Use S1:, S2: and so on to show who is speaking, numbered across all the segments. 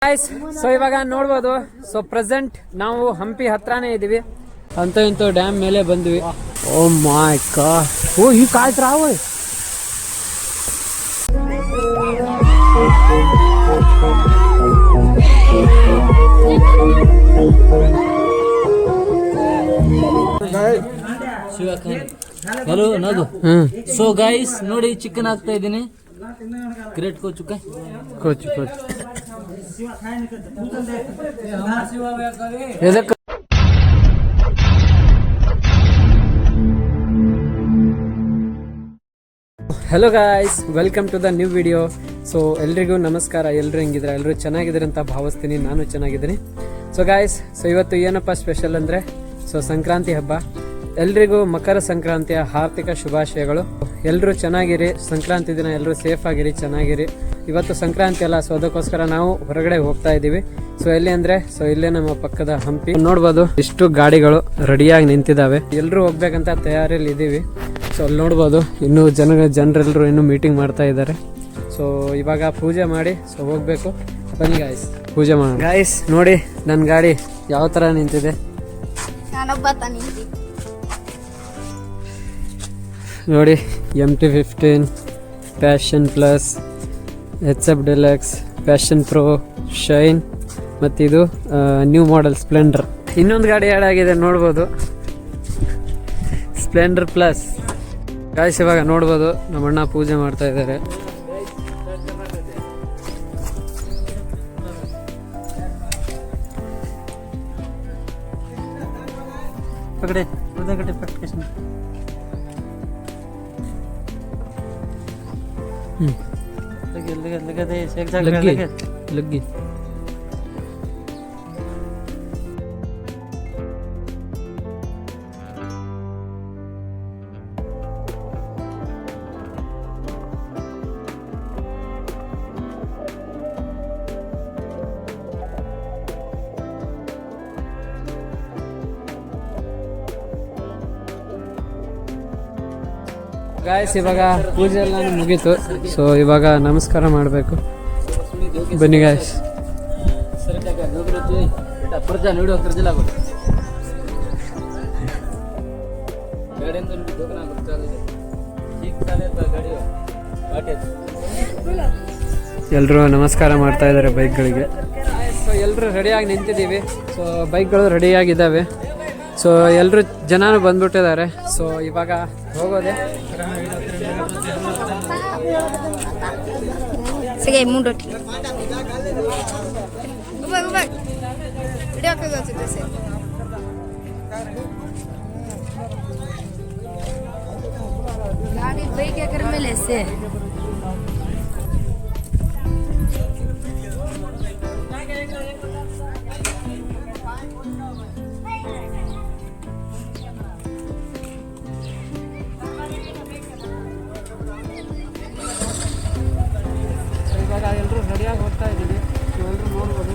S1: Guys, so ಇವಾಗ ನೋಡ್ಬೋದು. So present ನಾವು ಹಂಪಿ ಹತ್ರನೇ ಇದೀವಿ. ಅಂತ ಇಂತ ಡ್ಯಾಮ್ ಮೇಲೆ ಬಂದ್ವಿ. ಓ ಮೈ ಗಾಡ್, ಓ ಈ ಕಾಯ್ತು ರಾವ್.
S2: ಹಲೋ ನದು. ಸೊ ಗೈಸ್ ನೋಡಿ, ಚಿಕನ್ ಹಾಕ್ತಾ ಇದ್ದೀನಿ. ಗ್ರೇಟ್ ಕೋಚು
S1: ಕೋಚ್ hello guys, welcome to the new video. So ಎಲ್ರಿಗೂ ನಮಸ್ಕಾರ. ಎಲ್ಲರೂ ಹೆಂಗಿದ್ರೆ ಎಲ್ಲರೂ ಚೆನ್ನಾಗಿದ್ದಾರೆ ಅಂತ ಭಾವಿಸ್ತೀನಿ. ನಾನು ಚೆನ್ನಾಗಿದ್ದೀನಿ. ಸೊ ಗಾಯ್ಸ್, ಸೊ ಇವತ್ತು ಏನಪ್ಪ ಸ್ಪೆಷಲ್ ಅಂದರೆ, ಸೊ ಸಂಕ್ರಾಂತಿ ಹಬ್ಬ. ಎಲ್ರಿಗೂ ಮಕರ ಸಂಕ್ರಾಂತಿಯ ಹಾರ್ದಿಕ ಶುಭಾಶಯಗಳು. ಎಲ್ಲರೂ ಚೆನ್ನಾಗಿರಿ. ಸಂಕ್ರಾಂತಿ ದಿನ ಎಲ್ಲರೂ ಸೇಫ್ ಆಗಿರಿ, ಚೆನ್ನಾಗಿರಿ. ಇವತ್ತು ಸಂಕ್ರಾಂತಿ ಅಲ್ಲ, ಸೊ ಅದಕ್ಕೋಸ್ಕರ ನಾವು ಹೊರಗಡೆ ಹೋಗ್ತಾ ಇದ್ದೀವಿ. ಸೊ ಎಲ್ಲಿ ಅಂದ್ರೆ, ಸೊ ಇಲ್ಲೇ ನಮ್ಮ ಪಕ್ಕದ ಹಂಪಿ. ನೋಡ್ಬೋದು ಇಷ್ಟು ಗಾಡಿಗಳು ರೆಡಿಯಾಗಿ ನಿಂತಿದ್ದಾವೆ. ಎಲ್ಲರೂ ಹೋಗ್ಬೇಕಂತ ತಯಾರಿಯಲ್ಲಿ ಇದ್ದೀವಿ. ಸೊ ಅಲ್ಲಿ ನೋಡ್ಬೋದು ಇನ್ನೂ ಜನರೆಲ್ಲರೂ ಇನ್ನೂ ಮೀಟಿಂಗ್ ಮಾಡ್ತಾ ಇದ್ದಾರೆ. ಸೊ ಇವಾಗ ಪೂಜೆ ಮಾಡಿ ಸೊ ಹೋಗ್ಬೇಕು. ಬನ್ನಿ ಗಾಯ್ಸ್, ಪೂಜೆ ಮಾಡೋಣ. ಗಾಯ್ಸ್ ನೋಡಿ ನನ್ನ ಗಾಡಿ ಯಾವ ಥರ ನಿಂತಿದೆ. ನೋಡಿ MT-15 passion plus, HF deluxe, passion pro, shine, ಮತ್ತಿದು ನ್ಯೂ ಮಾಡೆಲ್ ಸ್ಪ್ಲೆಂಡರ್. ಇನ್ನೊಂದು ಗಾಡಿ ಆ್ಯಡ್ ಆಗಿದೆ ನೋಡ್ಬೋದು, ಸ್ಪ್ಲೆಂಡರ್ ಪ್ಲಸ್. ಗಾಯ್ಸ್ ಇವಾಗ ನೋಡ್ಬೋದು ನಮ್ಮಣ್ಣ ಪೂಜೆ ಮಾಡ್ತಾ ಇದ್ದಾರೆ. ಲಗ್ಗಿ ಗಾಯ್ಸ್ ಇವಾಗ ಪೂಜೆ ಎಲ್ಲ ಮುಗೀತು. ಸೊ ಇವಾಗ ನಮಸ್ಕಾರ ಮಾಡಬೇಕು. ಬನ್ನಿ ಗಾಯ್ಸ್. ಎಲ್ಲರೂ ನಮಸ್ಕಾರ ಮಾಡ್ತಾ ಇದ್ದಾರೆ ಬೈಕ್ಗಳಿಗೆ. ಸೊ ಎಲ್ಲರೂ ರೆಡಿಯಾಗಿ ನಿಂತಿದ್ದೀವಿ. ಸೊ ಬೈಕ್ಗಳು ರೆಡಿಯಾಗಿದ್ದಾವೆ. ಸೊ ಎಲ್ಲರೂ ಜನರು ಬಂದ್ಬಿಟ್ಟಿದ್ದಾರೆ. ಸೊ ಇವಾಗ ಹೋಗೋದೆ.
S3: ಗಾಡಿ ಬೈಕ್ ಯಾಕರ ಮೇಲೆ ಸೇ
S1: ಇವಾಗ ಎಲ್ಲರೂ ರೆಡಿಯಾಗಿ ಹೋಗ್ತಾ ಇದ್ದೀವಿ. ಸೊ ಎಲ್ಲರೂ ನೋಡ್ಬೋದು.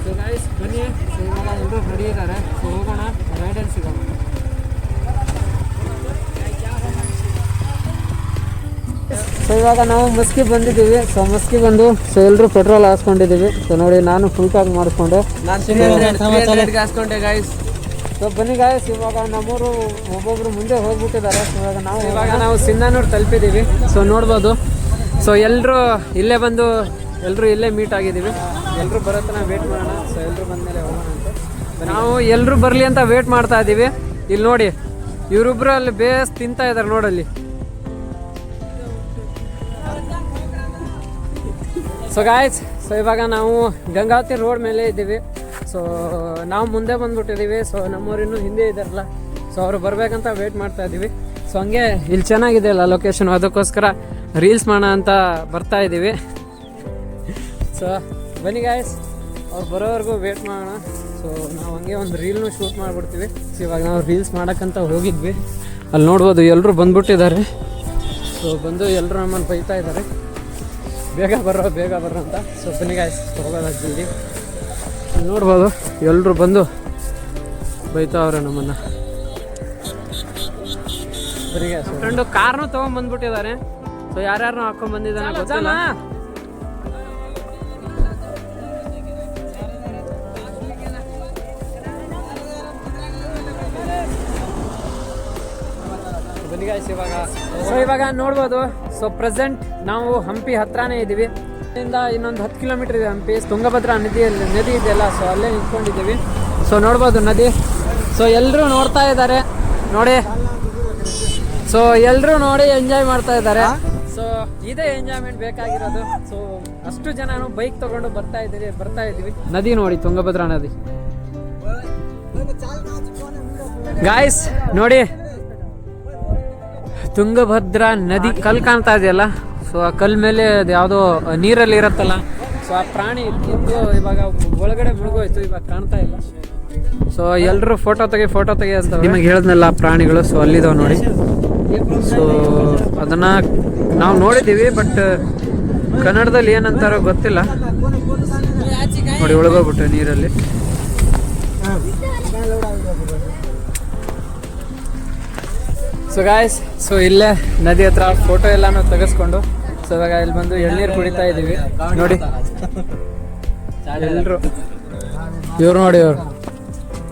S1: ಸೊ ಗಾಯ್ಸ್ ಬನ್ನಿ. ಸೊ ಇವಾಗ ಎಲ್ಲರೂ ರೆಡಿ ಇದ್ದಾರೆ. ಸೊ ಹೋಗೋಣ, ರೈಡಲ್ಲಿ ಸಿಗೋಣ. ಸೊ ಇವಾಗ ನಾವು ಮಸ್ಕಿ ಬಂದಿದ್ದೀವಿ. ಸೊ ಮಸ್ಕಿ ಬಂದು ಸೊ ಎಲ್ಲರೂ ಪೆಟ್ರೋಲ್ ಹಾಕ್ಸ್ಕೊಂಡಿದ್ದೀವಿ. ಸೊ ನೋಡಿ ನಾನು ಫುಲ್ ಟ್ಯಾಂಕ್ ಮಾಡಿಸ್ಕೊಂಡೆ, ಹಾಕ್ಸ್ಕೊಂಡೆ ಗಾಯ್ಸ್. ಸೊ ಬನ್ನಿ ಗಾಯ್ಸ್, ಇವಾಗ ನಮ್ಮೂರು ಒಬ್ಬೊಬ್ರು ಮುಂದೆ ಹೋಗ್ಬಿಟ್ಟಿದ್ದಾರೆ. ಇವಾಗ ನಾವು ಸಿಂಧನೂರು ತಲುಪಿದ್ದೀವಿ. ಸೊ ನೋಡ್ಬೋದು. ಸೊ ಎಲ್ಲರೂ ಇಲ್ಲೇ ಬಂದು ಎಲ್ಲರೂ ಇಲ್ಲೇ ಮೀಟ್ ಆಗಿದ್ದೀವಿ. ಎಲ್ಲರೂ ಬರೋ ತನಕ ವೇಟ್ ಮಾಡೋಣ. ಸೊ ಎಲ್ಲರೂ ಬಂದಮೇಲೆ ಹೋಗೋಣ ಅಂತ ನಾವು ಎಲ್ಲರೂ ಬರಲಿ ಅಂತ ವೇಟ್ ಮಾಡ್ತಾ ಇದ್ದೀವಿ. ಇಲ್ಲಿ ನೋಡಿ ಇವರಿಬ್ರು ಅಲ್ಲಿ ಬೇಸ್ ತಿಂತಾ ಇದ್ದಾರೆ ನೋಡಲ್ಲಿ. ಸೊ ಗಾಯ್ಸ್, ಸೊ ಇವಾಗ ನಾವು ಗಂಗಾವತಿ ರೋಡ್ ಮೇಲೆ ಇದ್ದೀವಿ. ಸೊ ನಾವು ಮುಂದೆ ಬಂದ್ಬಿಟ್ಟಿದ್ದೀವಿ. ಸೊ ನಮ್ಮವ್ರು ಇನ್ನೂ ಹಿಂದೆ ಇದ್ದಾರಲ್ಲ, ಸೊ ಅವರು ಬರಬೇಕಂತ ವೇಟ್ ಮಾಡ್ತಾ ಇದ್ದೀವಿ. ಸೊ ಹಂಗೆ ಇಲ್ಲಿ ಚೆನ್ನಾಗಿದೆ ಅಲ್ಲ ಲೊಕೇಶನ್, ಅದಕ್ಕೋಸ್ಕರ ರೀಲ್ಸ್ ಮಾಡೋಣ ಅಂತ ಬರ್ತಾ ಇದ್ದೀವಿ. ಸೊ ಬನ್ನಿ ಗಾಯ್ಸ್, ಅವ್ರು ಬರೋವರೆಗೂ ವೇಟ್ ಮಾಡೋಣ. ಸೊ ನಾವು ಹಂಗೆ ಒಂದು ರೀಲ್ನು ಶೂಟ್ ಮಾಡಿಬಿಡ್ತೀವಿ. ಸೊ ಇವಾಗ ನಾವು ರೀಲ್ಸ್ ಮಾಡೋಕ್ಕಂತ ಹೋಗಿದ್ವಿ. ಅಲ್ಲಿ ನೋಡ್ಬೋದು ಎಲ್ಲರೂ ಬಂದ್ಬಿಟ್ಟಿದ್ದಾರೆ. ಸೊ ಬಂದು ಎಲ್ಲರೂ ನಮ್ಮನ್ನು ಬೈತಾ ಇದ್ದಾರೆ, ಬೇಗ ಬರ್ರೋ ಅಂತ. ಸೊ ಬನ್ನಿ ಗಾಯ್ಸ್, ಹೋಗೋದಾಗ್ತೀವಿ. ನೋಡ್ಬೋದು ಎಲ್ಲರೂ ಬಂದು ಬೈತಾವ್ರೆ ನಮ್ಮನ್ನು. Friend corn ತೊಗೊಂಡ್ಬಂದ್ಬಿಟ್ಟಿದ್ದಾರೆ. ಸೊ ಯಾರ್ಯಾರು ಹಾಕೊಂಡ್ ಬಂದಿದ್ದಾನೆ ಗೊತ್ತಿಲ್ಲ. ಗೈಸ್ ಇವಾಗ ನೋಡ್ಬೋದು. ಸೊ ಪ್ರೆಸೆಂಟ್ ನಾವು ಹಂಪಿ ಹತ್ರನೇ ಇದ್ದೀವಿ. ಇಲ್ಲಿಂದ ಇನ್ನೊಂದು 10 ಕಿಲೋಮೀಟರ್ ಇದೆ ಹಂಪಿ. ತುಂಗಭದ್ರಾ ನದಿ ಇದೆಯಲ್ಲ, ಸೊ ಅಲ್ಲೇ ನಿಂತ್ಕೊಂಡಿದ್ದೀವಿ. ಸೊ ನೋಡ್ಬೋದು ನದಿ. ಸೊ ಎಲ್ಲರೂ ನೋಡ್ತಾ ಇದ್ದಾರೆ ನೋಡಿ. ಸೊ ಎಲ್ಲರೂ ನೋಡಿ ಎಂಜಾಯ್ ಮಾಡ್ತಾ ಇದ್ದಾರೆ. ಸೊ ಇದೇ ಎಂಜಾಯ್ಮೆಂಟ್ ಬೇಕಾಗಿರೋದು. ಸೊ ಅಷ್ಟು ಜನನು ಬೈಕ್ ತಗೊಂಡು ಬರ್ತಾ ಇದ್ದೀವಿ. ನದಿ ನೋಡಿ, ತುಂಗಭದ್ರಾ ನದಿ. ಗಾಯ್ಸ್ ನೋಡಿ, ತುಂಗಭದ್ರಾ ನದಿ ಕಲ್ ಕಾಣ್ತಾ ಇದೆಯಲ್ಲ. ಸೊ ಆ ಕಲ್ ಮೇಲೆ ಅದು ಯಾವುದೋ ನೀರಲ್ಲಿ ಇರುತ್ತಲ್ಲ, ಸೊ ಆ ಪ್ರಾಣಿ ಇದ್ದು ಇವಾಗ ಒಳಗಡೆ ಮುಳುಗೋಯ್ತು, ಇವಾಗ ಕಾಣ್ತಾ ಇಲ್ಲ. ಸೊ ಎಲ್ಲರೂ ಫೋಟೋ ತೆಗಿ ಅಂತ ನಿಮಗೆ ಹೇಳಿದ್ನಲ್ಲ ಆ ಪ್ರಾಣಿಗಳು. ಸೊ ಅಲ್ಲಿದಾವೆ ನೋಡಿ. ಸೊ ಅದನ್ನ ನಾವು ನೋಡಿದ್ದೀವಿ, ಬಟ್ ಕನ್ನಡದಲ್ಲಿ ಏನಂತಾರೋ ಗೊತ್ತಿಲ್ಲ ನೋಡಿ. ಒಳಗೋಗ್ಬಿಟ್ಟೆ ನೀರಲ್ಲಿ. ಸೊ ಗಾಯ್ಸ್, ಸೊ ಇಲ್ಲೇ ನದಿ ಹತ್ರ ಫೋಟೋ ಎಲ್ಲಾನು ತೆಗೆಸ್ಕೊಂಡು ಸೊ ಇವಾಗ ಇಲ್ಲಿ ಬಂದು ಎಳ್ನೀರು ಕುಡಿತಾ ಇದ್ದೀವಿ ನೋಡಿ. ಎಲ್ರು ಇವ್ರು ನೋಡಿ, ಇವ್ರು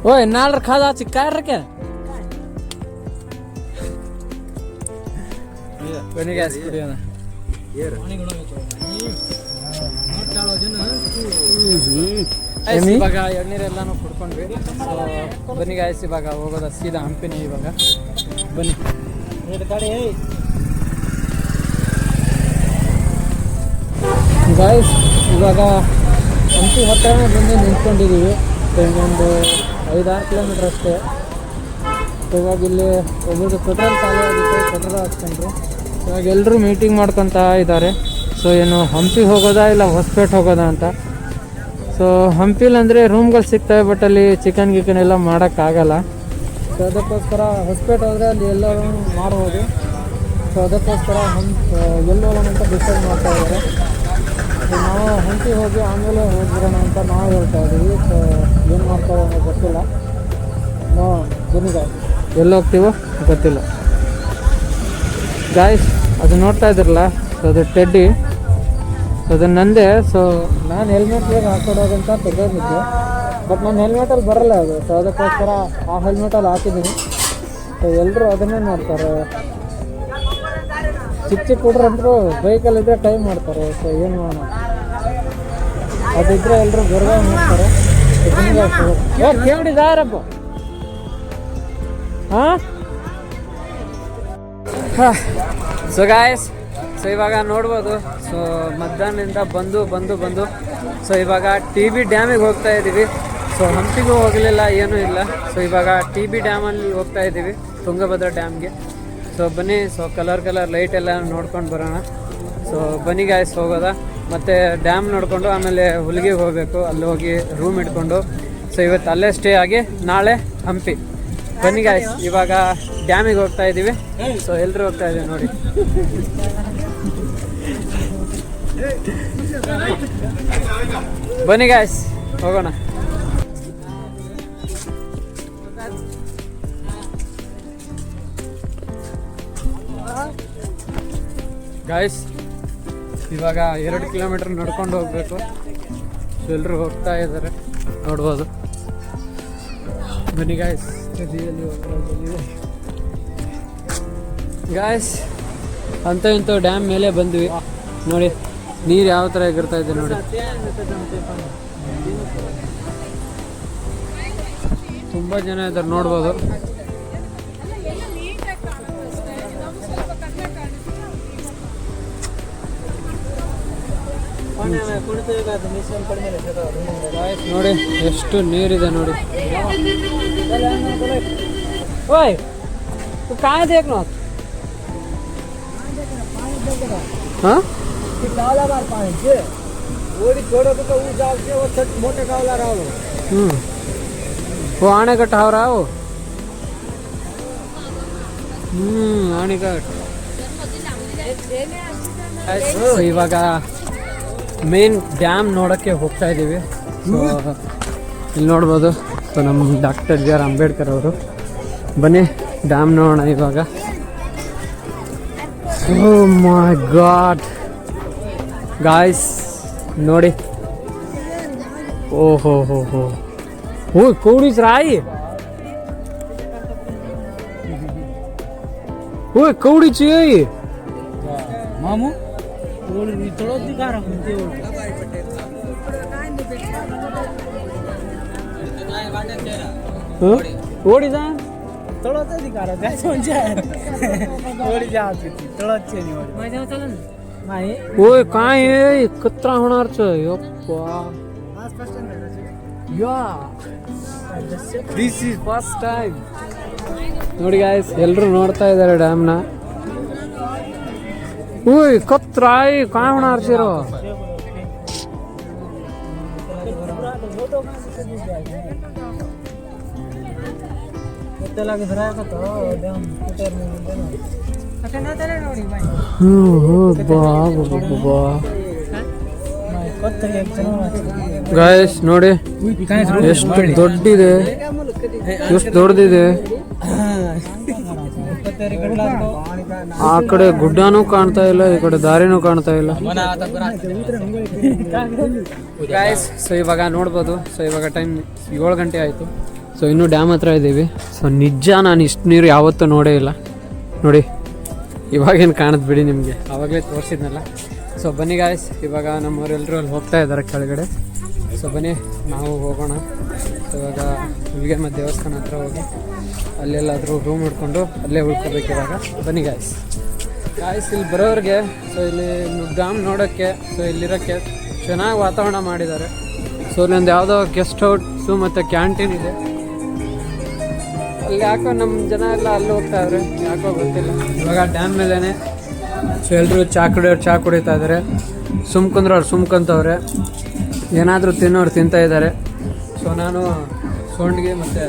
S1: ಓ ನಾಲ್ರ ಖಾದ ಚಿಕ್ಕ ಬನ್ನಿ ಗ್ಯಾಸ್ ಕುಡಿಯೋಣ. ಇವಾಗ ಎಳ್ನೀರೆಲ್ಲಾನು ಕುಡ್ಕೊಂಡ್ವಿ. ಸೊ ಬನ್ನಿ ಗಾಯ್ಸ್, ಇವಾಗ ಹೋಗೋದ ಸೀದಾ ಹಂಪಿನೇ. ಇವಾಗ ಬನ್ನಿ. ಗಾಯ್ಸ್ ಇವಾಗ ಹಂಪಿ ಹತ್ರನೇ ಬಂದು ನಿಂತ್ಕೊಂಡಿದ್ದೀವಿ. ಇನ್ನೊಂದು 5-6 ಕಿಲೋಮೀಟ್ರ್ ಅಷ್ಟೇ. ಇವಾಗ ಇಲ್ಲಿ ಒಬ್ಬರು ಪೆಟ್ರೋಲ್ ಖಾಲಿ ಆಗಿತ್ತು, ಪೆಟ್ರೋಲ್ ಹಾಕ್ಕೊಂಡ್ರು. ಇವಾಗ ಎಲ್ಲರೂ ಮೀಟಿಂಗ್ ಮಾಡ್ಕೊತಾ ಇದ್ದಾರೆ. ಸೊ ಏನು ಹಂಪಿ ಹೋಗೋದಾ ಇಲ್ಲ ಹೊಸಪೇಟೆ ಹೋಗೋದಾ ಅಂತ. ಸೊ ಹಂಪಿಲಂದರೆ ರೂಮ್ಗಳು ಸಿಗ್ತವೆ, ಬಟ್ ಅಲ್ಲಿ ಚಿಕನ್ ಗಿಕನ್ ಎಲ್ಲ ಮಾಡೋಕ್ಕಾಗಲ್ಲ. ಸೊ ಅದಕ್ಕೋಸ್ಕರ ಹೊಸಪೇಟೆ ಹೋದರೆ ಅಲ್ಲಿ ಎಲ್ಲರೂ ಮಾಡ್ಬೋದು. ಸೊ ಅದಕ್ಕೋಸ್ಕರ ಎಲ್ಲಿ ಹೋಗೋಣ ಅಂತ ಡಿಸೈಡ್ ಮಾಡ್ತಾ ಇದ್ದಾರೆ. ಸೊ ನಾವು ಹಂಪಿ ಹೋಗಿ ಆಮೇಲೆ ಹೋಗ್ಬಿಡೋಣ ಅಂತ ನಾವು ಹೇಳ್ತಾ ಇದ್ದೀವಿ. ಸೊ ಏನು ಮಾಡ್ತಾರೋ ಅನ್ನೋ ಗೊತ್ತಿಲ್ಲ. ಬನ್ನಿ ಗಾಯ್ಸ್, ಎಲ್ಲಿ ಹೋಗ್ತೀವೋ ಗೊತ್ತಿಲ್ಲ. ಗಾಯ್ಸ್ ಅದು ನೋಡ್ತಾ ಇದ್ರಲ್ಲ, ಸೊ ಅದು ಟೆಡ್ಡಿ. ಸೊ ಅದು ನಂದೆ. ಸೊ ನಾನು ಹೆಲ್ಮೆಟ್ಗೆ ಹಾಕೊಡೋದಂತ ತೆಗೆದಿದ್ದೆ, ಬಟ್ ನನ್ನ ಹೆಲ್ಮೆಟಲ್ಲಿ ಬರಲ್ಲ ಅದು. ಸೊ ಅದಕ್ಕೋಸ್ಕರ ಆ ಹೆಲ್ಮೆಟಲ್ಲಿ ಹಾಕಿದ್ದೀನಿ. ಸೊ ಎಲ್ಲರೂ ಅದನ್ನೇ ನೋಡ್ತಾರೆ. ಚಿಕ್ಕ ಹುಡುಗರಂತರೂ ಬೈಕಲ್ಲಿದ್ದರೆ ಟೈಮ್ ಮಾಡ್ತಾರೆ. ಸೊ ಏನು ಮಾಡೋಣ, ಅದಿದ್ದರೆ ಎಲ್ಲರೂ ಗರ್ವ ಮಾಡ್ತಾರೆ. ಕೇಳಿದಾರಪ್ಪ. ಸೊ ಗಾಯ್ಸ್, ಸೊ ಇವಾಗ ನೋಡ್ಬೋದು. ಸೊ ಮಧ್ಯಾಹ್ನದಿಂದ ಬಂದು ಸೊ ಇವಾಗ TB ಡ್ಯಾಮಿಗೆ ಹೋಗ್ತಾ ಇದ್ದೀವಿ. ಸೊ ಹಂಪಿಗೂ ಹೋಗಲಿಲ್ಲ, ಏನೂ ಇಲ್ಲ. ಸೊ ಇವಾಗ TB ಡ್ಯಾಮಲ್ಲಿ ಹೋಗ್ತಾ ಇದ್ದೀವಿ, ತುಂಗಭದ್ರಾ ಡ್ಯಾಮ್ಗೆ. ಸೊ ಬನ್ನಿ, ಸೊ ಕಲರ್ ಲೈಟ್ ಎಲ್ಲ ನೋಡ್ಕೊಂಡು ಬರೋಣ. ಸೊ ಬನ್ನಿ ಗಾಯ್ಸ್, ಹೋಗೋದಾ. ಮತ್ತು ಡ್ಯಾಮ್ ನೋಡಿಕೊಂಡು ಆಮೇಲೆ ಹುಲಿಗೆಗೆ ಹೋಗಬೇಕು. ಅಲ್ಲಿ ಹೋಗಿ ರೂಮ್ ಇಟ್ಕೊಂಡು ಸೊ ಇವತ್ತು ಅಲ್ಲೇ ಸ್ಟೇ ಆಗಿ ನಾಳೆ ಹಂಪಿ. ಬನ್ನಿ ಗಾಯ್ಸ್, ಇವಾಗ ಡ್ಯಾಮಿಗೆ ಹೋಗ್ತಾ ಇದ್ದೀವಿ. ಸೊ ಎಲ್ಲರೂ ಹೋಗ್ತಾ ಇದ್ದೀವಿ ನೋಡಿ. ಬನ್ನಿ ಗಾಯ್ಸ್, ಹೋಗೋಣ. ಗಾಯ್ಸ್ ಇವಾಗ 2 ಕಿಲೋಮೀಟರ್ ನಡ್ಕೊಂಡು ಹೋಗ್ಬೇಕು. ಎಲ್ಲರೂ ಹೋಗ್ತಾ ಇದ್ದಾರೆ ನೋಡ್ಬೋದು. ಬನ್ನಿ ಗಾಯ್ಸ್, ಗಾಯ್ಸ್ ಅಂತ ಇಂಥ ಡ್ಯಾಮ್ ಮೇಲೆ ಬಂದ್ವಿ ನೋಡಿ. ನೀರು ಯಾವ ಥರ ಎಗರ್ತಾ ಇದೆ ನೋಡಿ. ತುಂಬ ಜನ ಇದ್ದಾರೆ ನೋಡ್ಬೋದು. ನೋಡಿ ಎಷ್ಟು ನೀರಿದೆ ನೋಡಿ. ಓಯ್ काय देखना हाँ वो आणेकट हो रहा वो ಆಣೆಕಟ್. ಇವಾಗ ಮೇನ್ ಡ್ಯಾಮ್ ನೋಡೋಕ್ಕೆ ಹೋಗ್ತಾ ಇದ್ದೀವಿ. ಸೊ ಇಲ್ಲಿ ನೋಡ್ಬೋದು. ಸೊ ನಮ್ಮ ಡಾಕ್ಟರ್ BR ಅಂಬೇಡ್ಕರ್ ಅವರು. ಬನ್ನಿ ಡ್ಯಾಮ್ ನೋಡೋಣ ಇವಾಗ. ಓ ಮೈ ಗಾಡ್ ಗಾಯ್ಸ್ ನೋಡಿ. ಓಹೋ ಹೋ ಹೋ ಓ ಕೋಡಿಸ್ ರಾಯಿ ಓಯ್ ಕೌಡಿಚಿ
S2: ಮಾಮು ತೊಳೋದಿ ಕಾರ
S1: ಓಡಿದ
S2: ತೊಳೋದಿ ಕಾರ ओडी जा तळाचे नि ओडी माझ्या चला नाही
S1: ओय काय आहे कत्रा होणारच यप्पा yeah this is first time ನೋಡಿ ಗಾಯ್ಸ್ ಎಲ್ಲರೂ ನೋಡ್ತಾ ಇದ್ದಾರೆ ಡ್ಯಾಮ್ನ ಓಯ್ ಕತ್ರಾಯಿ काय होणार शिरो
S2: त्याला घरा का तो डॅम कुटर आता ना त्याला ನೋಡಿ बाई
S1: ಬಾ ಗಾಯ್ಸ್ ನೋಡಿ ಎಷ್ಟು ದೊಡ್ಡಿದೆ ಎಷ್ಟು ದೊಡ್ಡದಿದೆ ಆ ಕಡೆ ಗುಡ್ಡನೂ ಕಾಣ್ತಾ ಇಲ್ಲ ಈ ಕಡೆ ದಾರಿನೂ ಕಾಣ್ತಾ ಇಲ್ಲ ಗಾಯ್ಸ್ ಸೊ ಇವಾಗ ನೋಡ್ಬೋದು ಸೊ ಇವಾಗ ಟೈಮ್ 7 ಗಂಟೆ ಆಯಿತು ಸೊ ಇನ್ನೂ ಡ್ಯಾಮ್ ಹತ್ರ ಇದ್ದೀವಿ ಸೊ ನಿಜ ನಾನು ಇಷ್ಟು ನೀರು ಯಾವತ್ತೂ ನೋಡೇ ಇಲ್ಲ ನೋಡಿ ಇವಾಗೇನು ಕಾಣದ್ ಬಿಡಿ ನಿಮಗೆ ಆವಾಗಲೇ ತೋರಿಸಿದ್ನಲ್ಲ ಸೊ ಬನ್ನಿ ಗಾಯ್ಸ್ ಇವಾಗ ನಮ್ಮವರೆಲ್ಲರೂ ಅಲ್ಲಿ ಹೋಗ್ತಾ ಇದ್ದಾರೆ ಕೆಳಗಡೆ ಸೊ ಬನ್ನಿ ನಾವು ಹೋಗೋಣ ಸೊ ಇವಾಗ ಹುಲಿಗೆಮ್ಮ ದೇವಸ್ಥಾನ ಹತ್ರ ಹೋಗಿ ಅಲ್ಲೆಲ್ಲಾದರೂ ರೂಮ್ ಹಿಡ್ಕೊಂಡು ಅಲ್ಲೇ ಉಳ್ಕೋಬೇಕು ಇವಾಗ ಬನ್ನಿ ಗಾಯ್ಸ್ ಇಲ್ಲಿ ಬರೋರಿಗೆ ಸೊ ಇಲ್ಲಿ ಡ್ಯಾಮ್ ನೋಡೋಕ್ಕೆ ಸೊ ಇಲ್ಲಿರೋಕ್ಕೆ ಚೆನ್ನಾಗಿ ವಾತಾವರಣ ಮಾಡಿದ್ದಾರೆ ಸೊ ಇಲ್ಲೊಂದು ಯಾವುದೋ ಗೆಸ್ಟ್ ಹೌಸು ಮತ್ತು ಕ್ಯಾಂಟೀನ್ ಇದೆ ಅಲ್ಲಿ ಯಾಕೋ ನಮ್ಮ ಜನ ಎಲ್ಲ ಅಲ್ಲಿ ಹೋಗ್ತಾ ಇದ್ದಾರೆ ಯಾಕೋ ಗೊತ್ತಿಲ್ಲ ಇವಾಗ ಡ್ಯಾಮ್ ಮೇಲೇ ಸೊ ಎಲ್ಲರೂ ಚಾ ಕುಡಿತಾ ಇದ್ದಾರೆ ಸುಮ್ಕಂದ್ರವ್ರು ಸುಮ್ಕೊಂತವ್ರೆ ಏನಾದರೂ ತಿನ್ನೋರು ತಿಂತಾ ಇದ್ದಾರೆ ಸೊ ನಾನು ಸೋಂಡಿಗೆ ಮತ್ತು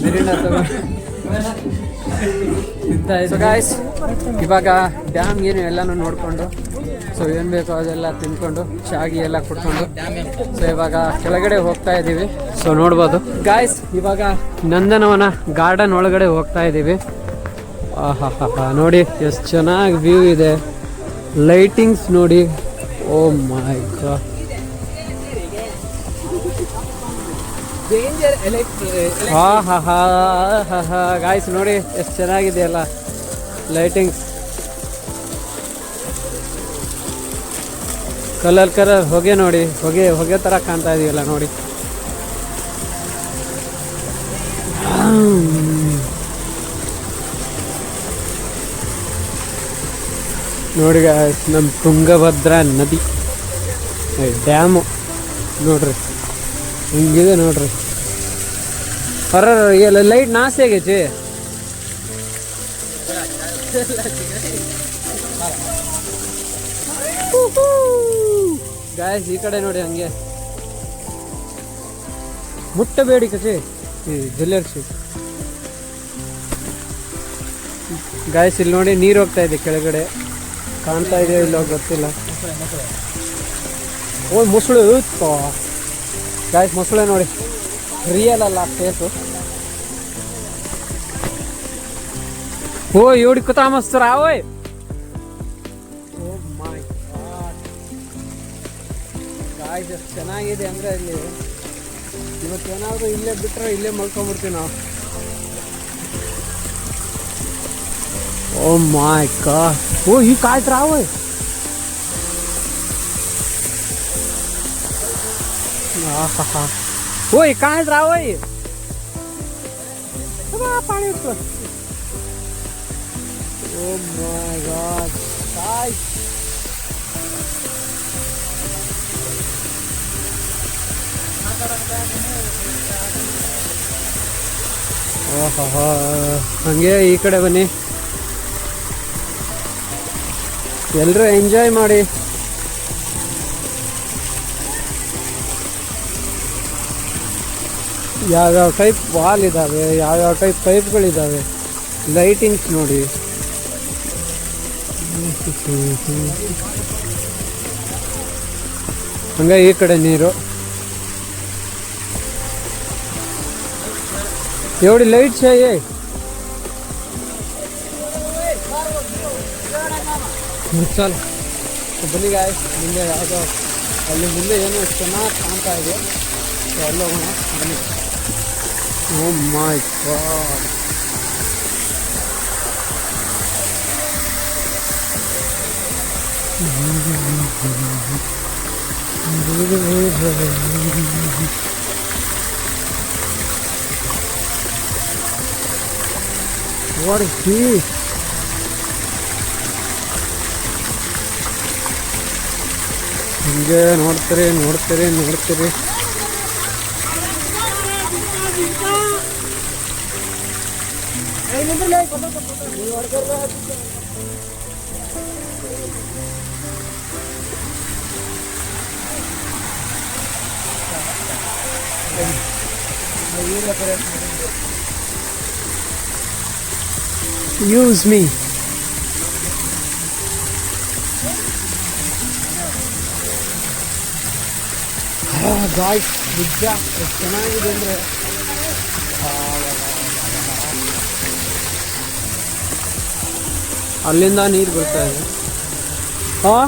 S1: ಮಿರಿಂಡ ತಿಂತಾ ಇದ್ದೆ ಗಾಯ್ಸ್ ಇವಾಗ ಡ್ಯಾಮ್ ಏನು ಎಲ್ಲನೂ ನೋಡಿಕೊಂಡು ಸೊ ಏನು ಬೇಕೋ ಅದೆಲ್ಲ ತಿನ್ಕೊಂಡು ಚಾಗಿ ಎಲ್ಲ ಕುಡ್ಕೊಂಡು ಸೊ ಇವಾಗ ಕೆಳಗಡೆ ಹೋಗ್ತಾ ಇದ್ದೀವಿ ಸೊ ನೋಡ್ಬೋದು ಗಾಯ್ಸ್ ಇವಾಗ ನಂದನವನ ಗಾರ್ಡನ್ ಒಳಗಡೆ ಹೋಗ್ತಾ ಇದ್ದೀವಿ ಆಹಾ ನೋಡಿ ಎಷ್ಟು ಚೆನ್ನಾಗಿ ವ್ಯೂ ಇದೆ ಲೈಟಿಂಗ್ಸ್ ನೋಡಿ ಓ ಮೈ ಗಾಡ್ ಆಹಾ ಗಾಯ್ಸ್ ನೋಡಿ ಎಷ್ಟು ಚೆನ್ನಾಗಿದೆ ಅಲ್ಲ ಲೈಟಿಂಗ್ಸ್ ಕಲರ್ ಹೊಗೆ ನೋಡಿ ಹೊಗೆ ಥರ ಕಾಣ್ತಾ ಇದೆಯಲ್ಲ ನೋಡಿ ನೋಡಿ ನಮ್ಮ ತುಂಗಭದ್ರಾ ನದಿ ಡ್ಯಾಮು ನೋಡ್ರಿ ಹಿಂಗಿದೆ ನೋಡ್ರಿ ಎಲ್ಲ ಲೈಟ್ ನಾಶ ಆಗೈತಿ ಗಾಯ್ಸ್ ಈ ಕಡೆ ನೋಡಿ ಹಂಗೆ ಮುಟ್ಟಬೇಡಿ ಕಚೆ ಜ್ಯುವೆಲ್ಲರ್ಸು ಗಾಯ್ಸ್ ಇಲ್ಲಿ ನೋಡಿ ನೀರು ಹೋಗ್ತಾ ಇದೆ ಕೆಳಗಡೆ ಕಾಣ್ತಾ ಇದೆಯೋ ಇಲ್ಲೋ ಗೊತ್ತಿಲ್ಲ ಓ ಮೊಸಳು ಗಾಯ್ಸ್ ಮೊಸಳೆ ನೋಡಿ ರಿಯಲ್ ಅಲ್ಲ ಫೇಸು ಓ ಇವಡಿ ಕುತಾ ಮಸ್ತರ ಓಯ್ ಓ ಮೈ ಗಾಡ್ ಗಾಯ್ಸ್ ಎಷ್ಟು ಚೆನ್ನಾಗಿದೆ ಅಂದರೆ ಇಲ್ಲಿ ಇವತ್ತೇನಾದರೂ ಇಲ್ಲೇ ಬಿಟ್ಟರೆ ಇಲ್ಲೇ ಮಲ್ಕೊಂಡ್ಬಿಡ್ತೀವಿ ನಾವು ಓ ಮೈ ಗಾಡ್ ಓ ಈ ಕಾಯ್ತು ರಾವಯ್ ಆಹಾ ಓಯ್ ಕಾಯ್ತು ರಾವಯ್ ಪಾಣಿ ಇತ್ತು ಓ ಮೈ ಗಾಡ್ ಕಾಯ್ ಓಹೋ ಹಂಗೆ ಈ ಕಡೆ ಬನ್ನಿ ಎಲ್ಲರೂ ಎಂಜಾಯ್ ಮಾಡಿ ಯಾವ್ಯಾವ ಟೈಪ್ ವಾಲ್ ಇದ್ದಾವೆ ಯಾವ್ಯಾವ ಟೈಪ್ ಪೈಪ್ಗಳಿದ್ದಾವೆ ಲೈಟಿಂಗ್ಸ್ ನೋಡಿ ಹಂಗೆ ಈ ಕಡೆ ನೀರು एवढी लाईट आहे चल ಬನ್ನಿ ಗಾಯ್ಸ್ ಮುಂದೆ ಯಾವುದೋ ಅಲ್ಲಿ ಮುಂದೆ ಏನೋ ಚೆನ್ನಾಗಿ ಕಾಣ್ತಾ ಇದೆ ಎಲ್ಲ ಹೋಗೋಣ ಬನ್ನಿ ಓ ಮೈ ಗಾಡ್ What is this? ಹಿಂಗೆ ನೋಡ್ತೀರಿ ನೋಡ್ತೀರಿ ನೋಡ್ತೀರಿ. Use me. ಗಾಯ್ಸ್ ನಿಜ ಎಷ್ಟು ಚೆನ್ನಾಗಿದೆ ಅಂದರೆ ಅಲ್ಲಿಂದ ನೀರು ಬರ್ತಾ ಇದೆ. ಹಾಂ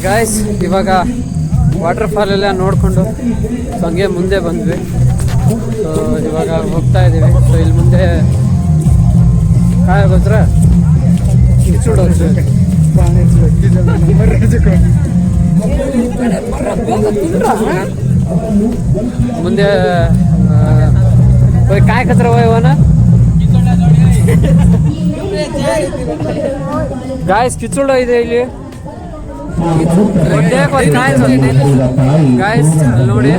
S1: ಗಾಯ್ಸ್ ಇವಾಗ ವಾಟರ್ ಫಾಲ್ ಎಲ್ಲ ನೋಡಿಕೊಂಡು ಹಂಗೆ ಮುಂದೆ ಬಂದ್ವಿ. ಸೊ ಇವಾಗ ಹೋಗ್ತಾ ಇದ್ದೀವಿ. ಸೊ ಇಲ್ಲಿ ಮುಂದೆ ಕಾಯ ಗೊತ್ತರ ಕಿಚುಡು ಮುಂದೆ काय कचरा वय गाइस ಕಿಚುಡ ಇದೆ ಇಲ್ಲಿ ಗಾಯ್ಸ್ ನೋಡಿ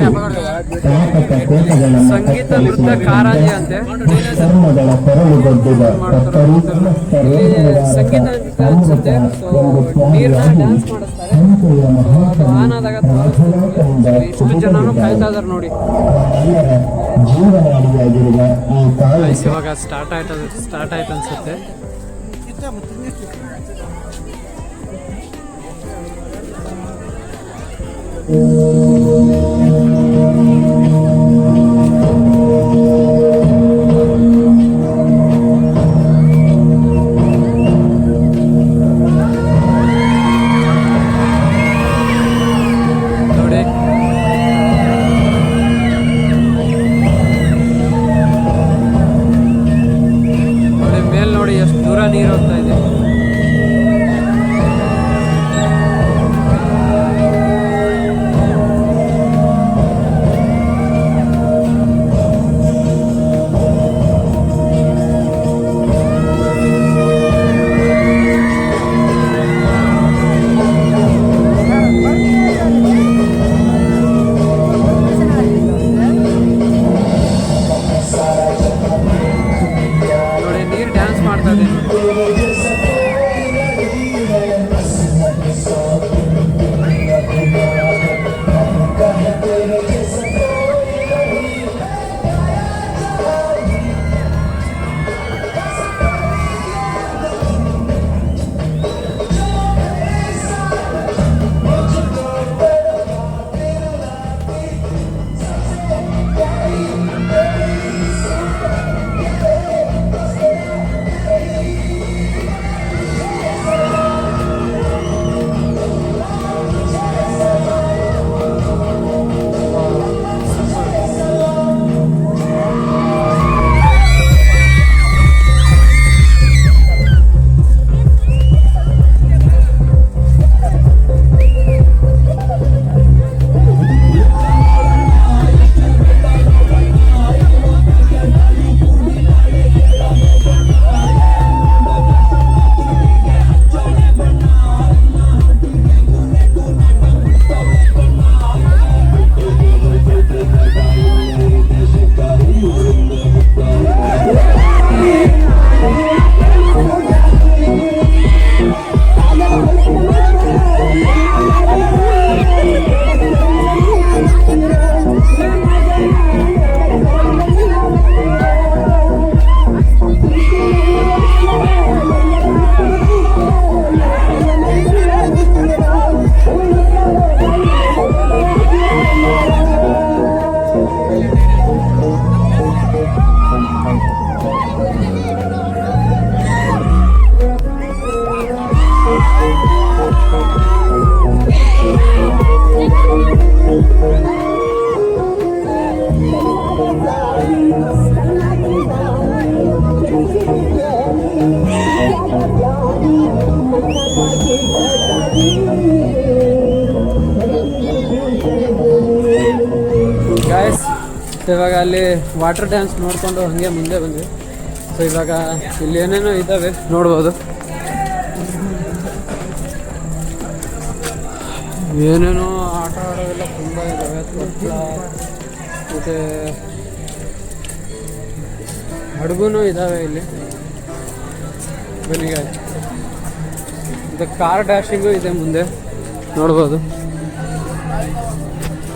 S1: ಸಂಗೀತ ನೃತ್ಯ ಕಾರಂಜಿ ಅಂತೆ ಸಂಗೀತ ನೃತ್ಯ ಅನ್ಸುತ್ತೆ. ನೀರ್ನ ಡ್ಯಾನ್ಸ್ ಮಾಡಿಸ್ತಾರೆ. ಅದು ಆನ್ ಆದಾಗ ಇಷ್ಟು ಜನನು ಕಾಯ್ತಾ ಇದಾರೆ ನೋಡಿ. ಇವಾಗ ಸ್ಟಾರ್ಟ್ ಆಯ್ತು ಅನ್ಸುತ್ತೆ. ನೋಡಿ ಎಷ್ಟು ದೂರ ನೀರು ಹೋಗ್ತಾ ಇದೆ. ಇವಾಗ ಅಲ್ಲಿ ವಾಟರ್ ಡ್ಯಾನ್ಸ್ ನೋಡಿಕೊಂಡು ಹಾಗೆ ಮುಂದೆ ಬಂದ್ವಿ. ಸೊ ಇವಾಗ ಇಲ್ಲಿ ಏನೇನೋ ಇದ್ದಾವೆ ನೋಡ್ಬೋದು, ಏನೇನೋ ಆಟ ಆಡೋವೆಲ್ಲ ತುಂಬ ಇದ್ದಾವೆ. ತೊಟ್ಲ ಮತ್ತು ಹಡಗು ಇದ್ದಾವೆ ಇಲ್ಲಿ. ಬನ್ನಿ ಇದು ಕಾರ್ ಡ್ಯಾಶಿಂಗು ಇದೆ ಮುಂದೆ ನೋಡ್ಬೋದು.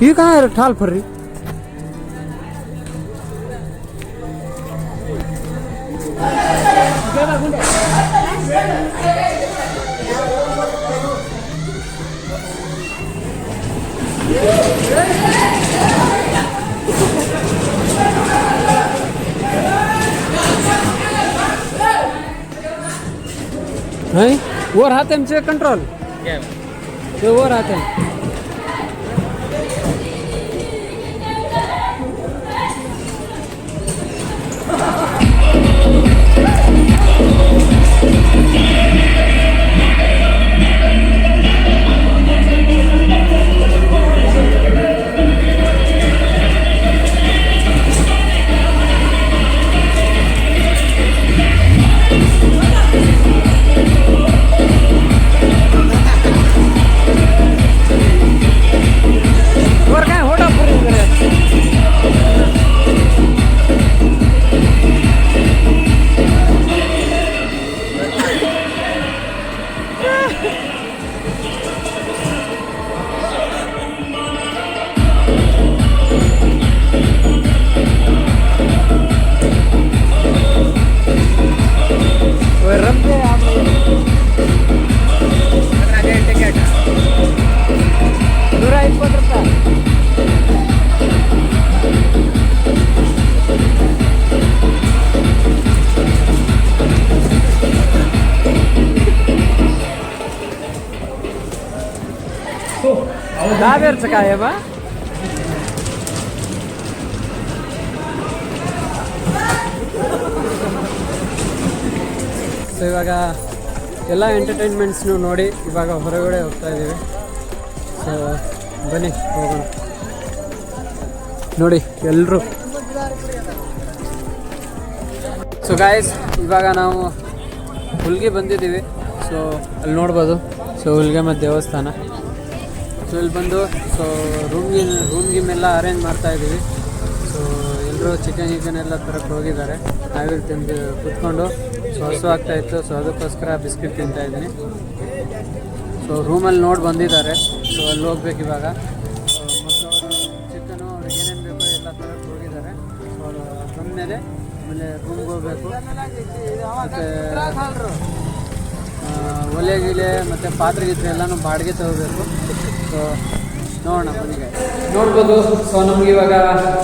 S1: ಈಗ ಠಾಲ್ ಫರ್ರಿ नहीं वो हाथ में चेक कंट्रोल तो वो हाथ में दाबेर काय बा ಸೊ ಇವಾಗ ಎಲ್ಲ ಎಂಟರ್ಟೈನ್ಮೆಂಟ್ಸ್ನು ನೋಡಿ ಇವಾಗ ಹೊರಗಡೆ ಹೋಗ್ತಾ ಇದ್ದೀವಿ. ಸೊ ಬನ್ನಿ ಹೋಗೋಣ. ನೋಡಿ ಎಲ್ಲರೂ. ಸೊ ಗಾಯ್ಸ್ ಇವಾಗ ನಾವು ಹುಲ್ಗೆ ಬಂದಿದ್ದೀವಿ. ಸೊ ಅಲ್ಲಿ ನೋಡ್ಬೋದು. ಸೊ ಹುಲ್ಗೆಮ್ಮ ದೇವಸ್ಥಾನ. ಸೊ ಇಲ್ಲಿ ಬಂದು ಸೊ ರೂಮ್ಗಿಮ್ಮೆಲ್ಲ ಅರೇಂಜ್ ಮಾಡ್ತಾ ಇದ್ದೀವಿ. ಸೊ ಎಲ್ಲರೂ ಚಿಕನ್ ಎಲ್ಲ ತರಕ್ಕೆ ಹೋಗಿದ್ದಾರೆ. ನಾವಿಲ್ಲಿ ತಿಂದು ಕುತ್ಕೊಂಡು ಸೊ ಹಸು ಆಗ್ತಾಯಿತ್ತು. ಸೊ ಅದಕ್ಕೋಸ್ಕರ ಬಿಸ್ಕಿಟ್ ತಿಂತಾಯಿದ್ದೀನಿ. ಸೊ ರೂಮಲ್ಲಿ ನೋಡಿ ಬಂದಿದ್ದಾರೆ. ಸೊ ಅಲ್ಲಿ ಹೋಗ್ಬೇಕು ಇವಾಗ. ಮತ್ತು ಚಿಕನು ಅವ್ರಿಗೆ ಏನೇನು ಬೇಕೋ ಎಲ್ಲ ತರಕ್ಕೆ ಹೋಗಿದ್ದಾರೆ. ಸೊ ಅವರು ಬಂದಮೇಲೆ ಆಮೇಲೆ ರೂಮ್ಗೆ ಹೋಗಬೇಕು. ಮತ್ತು ಒಲೆ ಗಿಲೆ ಮತ್ತು ಪಾತ್ರೆ ಗಿತ್ರೆ ಎಲ್ಲನೂ ಬಾಡಿಗೆ ತಗೋಬೇಕು. ಸೊ ನೋಡೋಣ ಬನ್ನಿಗೆ ನೋಡ್ಬೋದು. ಸೊ ನಮ್ಗೆ ಇವಾಗ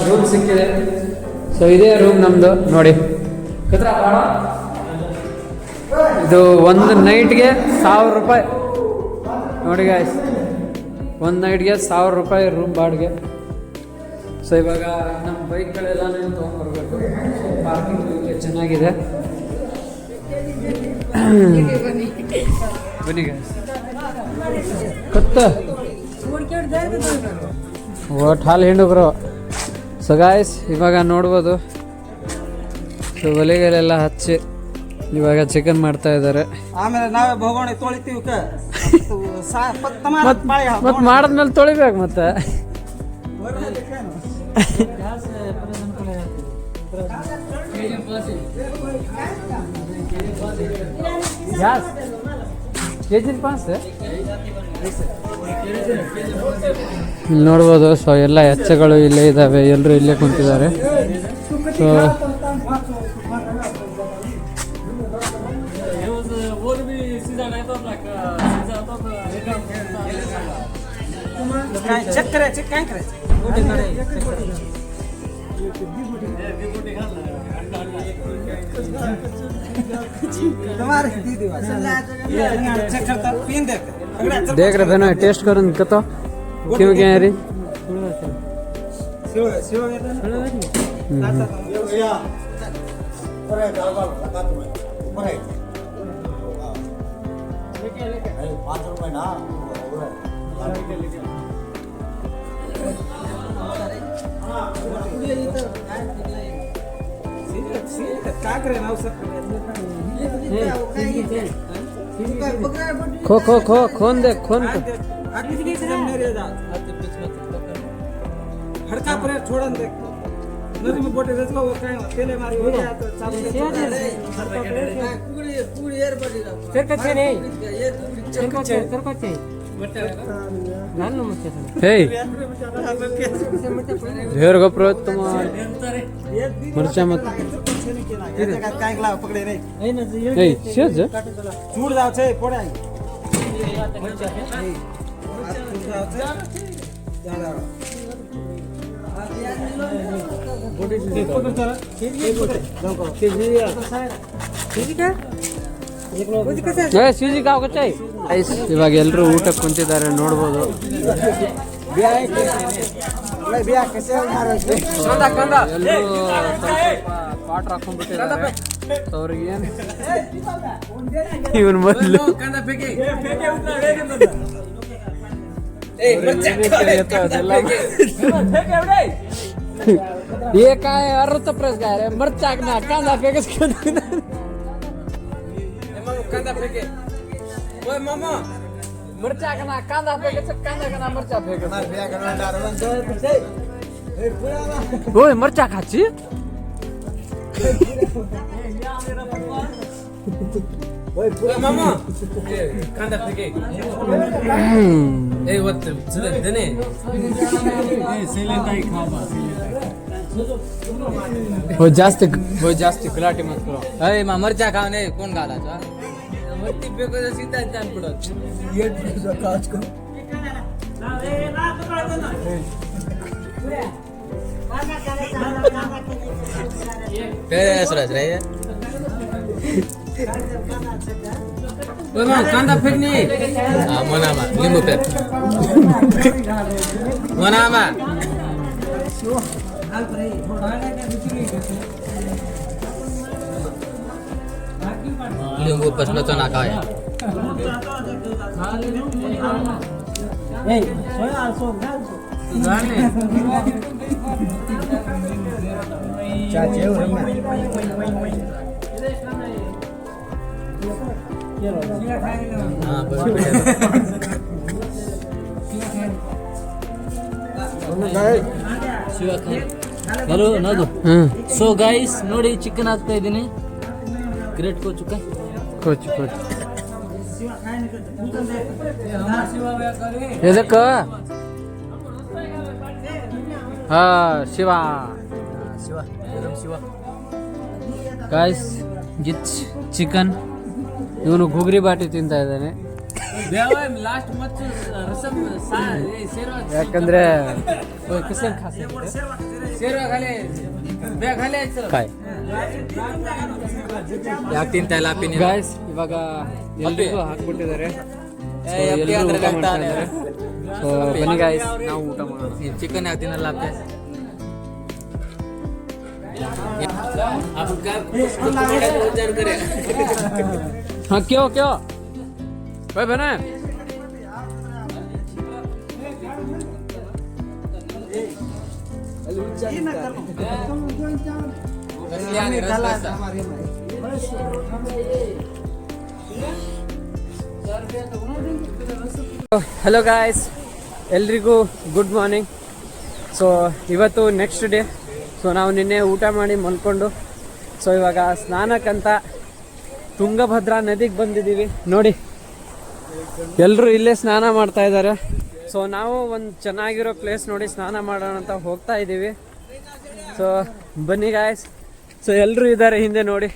S1: ರೂಮ್ ಸಿಕ್ಕಿದೆ. ಸೊ ಇದೇ ರೂಮ್ ನಮ್ಮದು ನೋಡಿ. ಇದು ಒಂದು ನೈಟ್ಗೆ 1000 ರೂಪಾಯಿ ನೋಡಿ ಗಾಯ್ಸ್. ಒಂದು ನೈಟ್ಗೆ 1000 ರೂಪಾಯಿ ರೂಮ್ ಬಾಡಿಗೆ. ಸೊ ಇವಾಗ ನಮ್ಮ ಬೈಕ್ಗಳೆಲ್ಲನೂ ತೊಗೊಂಡ್ಬರ್ಬೇಕು. ಸೊ ಪಾರ್ಕಿಂಗ್ ಚೆನ್ನಾಗಿದೆ. ಬನ್ನಿ ಗಾಯ್ಸ್. ಕತ್ತ ಒಟ್ಟು ಹಾಲು ಹಿಂಡುಗ್ರು. ಸೊ ಗಾಯ್ಸ್ ಇವಾಗ ನೋಡ್ಬೋದು. ಸೊ ಒಲೆಗಳೆಲ್ಲ ಹಚ್ಚಿ ಇವಾಗ ಚಿಕನ್ ಮಾಡ್ತಾ ಇದ್ದಾರೆ.
S4: ಆಮೇಲೆ ನಾವೇ ಭೋಗೋಣಿ ತೊಳಿತೀವಿ.
S1: ಮತ್ತೆ ಮಾಡಿದ್ಮೇಲೆ ತೊಳಿಬೇಕು. ಮತ್ತೆ ಇಲ್ಲಿ ನೋಡ್ಬೋದು. ಸೊ ಎಲ್ಲ ಎಚ್ಚಗಳು ಇಲ್ಲೇ ಇದ್ದಾವೆ. ಎಲ್ಲರೂ ಇಲ್ಲೇ ಕುಂತಿದ್ದಾರೆ. ಸೊ देख रहे बहनों टेस्ट करो कतो क्यों क्या री
S4: काकरे नाव सर
S1: खो खो खो खोन दे खोन को
S4: हड़का पर छोड़न दे नदी में बोटे रचका वो काय तेले मारी हो गया तो चालू पूरी एयर बड़ी
S1: फिर कच्चे नहीं फिर कच्चे ನಾನು ಹೇ ढेर गप्रो तुम मरचा मत
S4: काय गला पकड़े रे
S1: ए शेज
S4: छूट जाव छे पड़े
S1: ಸಿಜಿ ಕಾವ್ ಕಚ್ಚೈ ಇವಾಗ ಎಲ್ಲರೂ ಊಟಕ್ಕೆ ಕುಂತಿದ್ದಾರೆ ನೋಡ್ಬೋದು. ಎಲ್ಲರೂ ಪಾಟ್ರ್ ಹಾಕೊಂಡ್ಬಿಟ್ಟಿದ್ದಾರೆ. ಅವ್ರಿಗೆ ಏನು ಇವನ್ ಮೊದಲು ये काय अर्थ प्रस काय रे मरचाक ना कांदा फेकस कांदा फेके ओय मामा मरचाक ना कांदा फेकस कांदा ना मरचा फेकस ओय मरचा खाची
S4: ओय मामा कांदा फेके ए वत चले देने
S1: वो जास्त गुलाटी मत करो.
S2: अरे मा मरचा खावणे कोण घालायचा मरती फेको सीधा जान पडत सुरज रे
S1: कांदा फेकनी
S2: मनामा लिंबू फेक मनामा लिंबू पसलं तो नाका आहे ಹಲೋ ನಾದು ಸೊ ಗೈಸ್ ನೋಡಿ ಚಿಕನ್ ಹಾಕ್ತಾ ಇದ್ದೀನಿ ಗ್ರೇಟ್ ಕೋಚುಕ
S1: ಕೋಚ್ ಎದಕ್ಕ ಹಾ ಶಿವ ಗಾಯ್ಸ್ ಗಿಚ್ ಚಿಕನ್ ಇವನು ಗುಗ್ರಿ ಬಾಟಿ ತಿಂತಾ ಇದ್ದಾನೆ. ಯಾಕಂದ್ರೆ
S2: ಯಾಕೆ ತಿಂತಾ ಇಲ್ಲ
S1: ಗಾಯ್ಸ್ ಇವಾಗ ಎಲ್ರಿಗೂ ಹಾಕ್ಬಿಟ್ಟಿದ್ದಾರೆ. ಸೊ ಬನ್ನಿ ಗಾಯ್ಸ್ ನಾವು ಊಟ ಮಾಡೋಣ.
S2: ಚಿಕನ್ ಯಾಕೆ ತಿನ್ನಲ್ಲ
S1: हाँ क्यों क्यों भाई बना ಹಲೋ ಗಾಯ್ಸ್, ಎಲ್ರಿಗೂ ಗುಡ್ ಮಾರ್ನಿಂಗ್. ಸೊ ಇವತ್ತು ನೆಕ್ಸ್ಟ್ ಡೇ. ಸೊ ನಾವು ನಿನ್ನೆ ಊಟ ಮಾಡಿ ಮಲ್ಕೊಂಡು ಸೊ ಇವಾಗ ಸ್ನಾನಕ್ಕಂತ ತುಂಗಭದ್ರಾ ನದಿಗೆ ಬಂದಿದ್ದೀವಿ. ನೋಡಿ ಎಲ್ಲರೂ ಇಲ್ಲೇ ಸ್ನಾನ ಮಾಡ್ತಾ ಇದ್ದಾರೆ. ಸೊ ನಾವು ಒಂದು ಚೆನ್ನಾಗಿರೋ ಪ್ಲೇಸ್ ನೋಡಿ ಸ್ನಾನ ಮಾಡೋಣ ಅಂತ ಹೋಗ್ತಾ ಇದ್ದೀವಿ. ಸೊ ಬನ್ನಿ ಗಾಯ್ಸ್. ಸೊ ಎಲ್ಲರೂ ಇದ್ದಾರೆ ಹಿಂದೆ ನೋಡಿ.